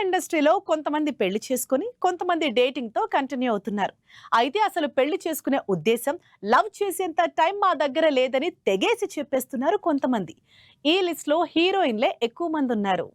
ఇండస్ట్రీలో కొంతమంది పెళ్లి చేసుకుని కొంతమంది డేటింగ్ తో కంటిన్యూ అవుతున్నారు. అయితే అసలు పెళ్లి చేసుకునే ఉద్దేశం, లవ్ చేసేంత టైం మా దగ్గర లేదని తెగేసి చెప్పేస్తున్నారు కొంతమంది. ఈ లిస్ట్ లో హీరోయిన్లే ఎక్కువ మంది ఉన్నారు.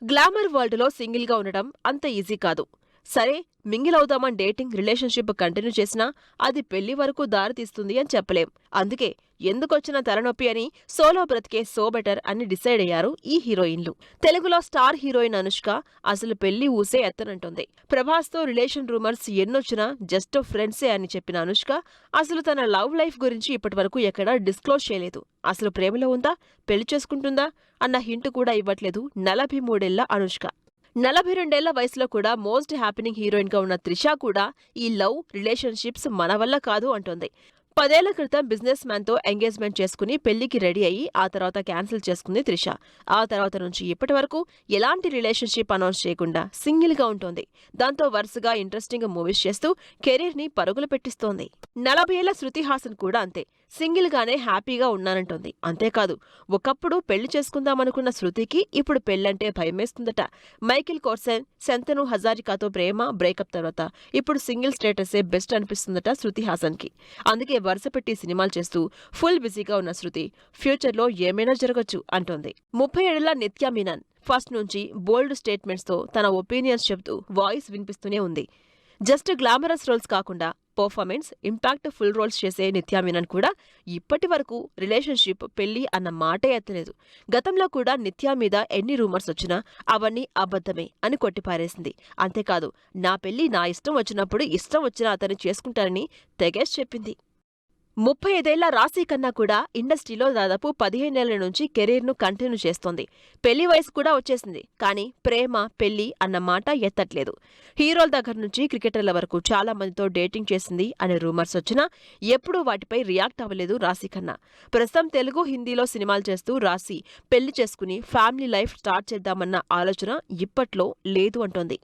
గ్లామర్ వరల్డ్‌లో సింగిల్‌గా ఉండడం అంత ఈజీ కాదు. సరే, మింగిల్ అవుదామని డేటింగ్, రిలేషన్‌షిప్ కంటిన్యూ చేసినా అది పెళ్లి వరకు దారి తీస్తుంది అని చెప్పలేం. అందుకే ఎందుకొచ్చిన తలనొప్పి అని సోలో బ్రతికే సో బెటర్ అని డిసైడ్ అయ్యారు ఈ హీరోయిన్లు. తెలుగులో స్టార్ హీరోయిన్ అనుష్క అసలు పెళ్లి ఊసే ఎత్తనంటోంది. ప్రభాస్‌తో రిలేషన్ రూమర్స్ ఎన్నొచ్చినా జస్ట్ ఫ్రెండ్సే అని చెప్పిన అనుష్క అసలు తన లవ్ లైఫ్ గురించి ఇప్పటివరకు ఎక్కడా డిస్క్లోజ్ చేయలేదు. అసలు ప్రేమలో ఉందా, పెళ్లి చేసుకుంటుందా అన్న హింట్ కూడా ఇవ్వట్లేదు 43 ఏళ్ల అనుష్క. 42 వయసులో కూడా మోస్ట్ హ్యాపెనింగ్ హీరోయిన్ గా ఉన్న త్రిష కూడా ఈ లవ్, రిలేషన్షిప్స్ మన వల్ల కాదు అంటోంది. 10 ఏళ్ల క్రితం బిజినెస్ మ్యాన్ తో ఎంగేజ్మెంట్ చేసుకుని పెళ్లికి రెడీ అయ్యి ఆ తర్వాత క్యాన్సిల్ చేసుకుంది త్రిష. ఆ తర్వాత నుంచి ఇప్పటి వరకు ఎలాంటి రిలేషన్షిప్ అనౌన్స్ చేయకుండా సింగిల్ గా ఉంటోంది. దాంతో వరుసగా ఇంట్రెస్టింగ్ మూవీస్ చేస్తూ కెరీర్ ని పరుగులు పెట్టిస్తోంది. 40 ఏళ్ల శృతి హాసన్ కూడా అంతే. సింగిల్ గానే హ్యాపీగా ఉన్నానంటోంది. అంతేకాదు, ఒకప్పుడు పెళ్లి చేసుకుందామనుకున్న శృతికి ఇప్పుడు పెళ్లంటే భయమేస్తుందట. మైకేల్ కోర్సెన్, శంతను హజారికాతో ప్రేమ, బ్రేకప్ తర్వాత ఇప్పుడు సింగిల్ స్టేటసే బెస్ట్ అనిపిస్తుందట శృతి హాసన్ కి. అందుకే వరుసపెట్టి సినిమాలు చేస్తూ ఫుల్ బిజీగా ఉన్న శృతి ఫ్యూచర్లో ఏమైనా జరగొచ్చు అంటోంది. 37 ఏళ్ల నిత్యా మీనన్ ఫస్ట్ నుంచి బోల్డ్ స్టేట్మెంట్స్ తో తన ఒపీనియన్స్ చెబుతూ వాయిస్ వినిపిస్తూనే ఉంది. జస్ట్ గ్లామరస్ రోల్స్ కాకుండా పర్ఫార్మెన్స్, ఇంపాక్ట్ ఫుల్ రోల్స్ చేసే నిత్యా మీనన్ కూడా ఇప్పటి వరకు రిలేషన్షిప్, పెళ్లి అన్న మాటే ఎత్తలేదు. గతంలో కూడా నిత్యా మీద ఎన్ని రూమర్స్ వచ్చినా అవన్నీ అబద్ధమే అని కొట్టిపారేసింది. అంతేకాదు, నా పెళ్లి నా ఇష్టం వచ్చినప్పుడు ఇష్టం వచ్చిన అతన్ని చేసుకుంటానని తెగేసి చెప్పింది. 35 ఏళ్ల రాశీ ఖన్నా కూడా ఇండస్ట్రీలో దాదాపు 15 ఏళ్ల నుంచి కెరీర్ను కంటిన్యూ చేస్తోంది. పెళ్లి వయసు కూడా వచ్చేసింది. కానీ ప్రేమ, పెళ్లి అన్న మాట ఎత్తట్లేదు. హీరోల దగ్గర నుంచి క్రికెటర్ల వరకు చాలా మందితో డేటింగ్ చేసింది అనే రూమర్స్ వచ్చినా ఎప్పుడూ వాటిపై రియాక్ట్ అవ్వలేదు రాశీ ఖన్నా. ప్రస్తుతం తెలుగు, హిందీలో సినిమాలు చేస్తూ రాశీ పెళ్లి చేసుకుని ఫ్యామిలీ లైఫ్ స్టార్ట్ చేద్దామన్న ఆలోచన ఇప్పట్లో లేదు అంటోంది.